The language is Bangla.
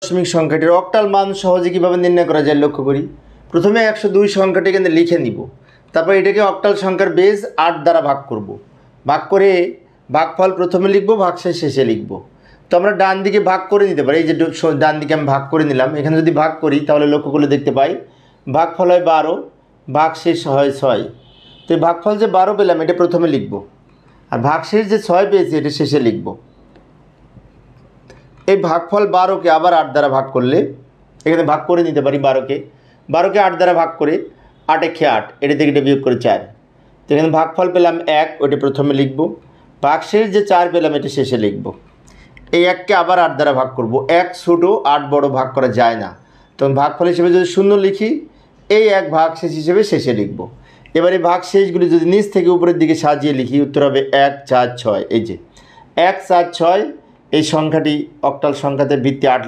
দশমিক সংখ্যাটির অক্টাল মান সহজে কীভাবে নির্ণয় করা যায় লক্ষ্য করি। প্রথমে 102 সংখ্যাটি কিন্তু লিখে নিব, তারপর এটাকে অক্টাল সংখ্যার বেজ 8 দ্বারা ভাগ করব। ভাগ করে ভাগফল প্রথমে লিখব, ভাগশেষ শেষে লিখব। তো আমরা ডান দিকে ভাগ করে নিতে পারি। এই যে ডান দিকে আমি ভাগ করে নিলাম, এখানে যদি ভাগ করি তাহলে লক্ষ্য করলে দেখতে পাই ভাগফল হয় 12, ভাগশেষ হয় 6। তো এই ভাগফল যে 12 পেলাম এটা প্রথমে লিখব, আর ভাগশেষ যে 6 পেয়েছি এটা শেষে লিখব। এই ভাগফল 12কে আবার 8 দ্বারা ভাগ করলে এখানে ভাগ করে নিতে পারি 12কে 8 দ্বারা ভাগ করে 8 একে 8, এটা থেকে এটা বিয়োগ করে 4। তো এখানে ভাগফল পেলাম 1, ওটা প্রথমে লিখব। ভাগশেষ যে 4 পেলাম এটা শেষে লিখব। এই 1কে আবার 8 দ্বারা ভাগ করব। 1 ছোটো 8 বড়, ভাগ করা যায় না, তখন ভাগফল হিসেবে যদি 0 লিখি, এই 1 ভাগশেষ হিসেবে শেষে লিখব। এবারে ভাগশেষগুলি যদি নিচ থেকে উপরের দিকে সাজিয়ে লিখি, উত্তর হবে 1 4 6। এই যে 1 4 6, এই সংখ্যাটি অক্টাল সংখ্যাতে ভিত্তি 8।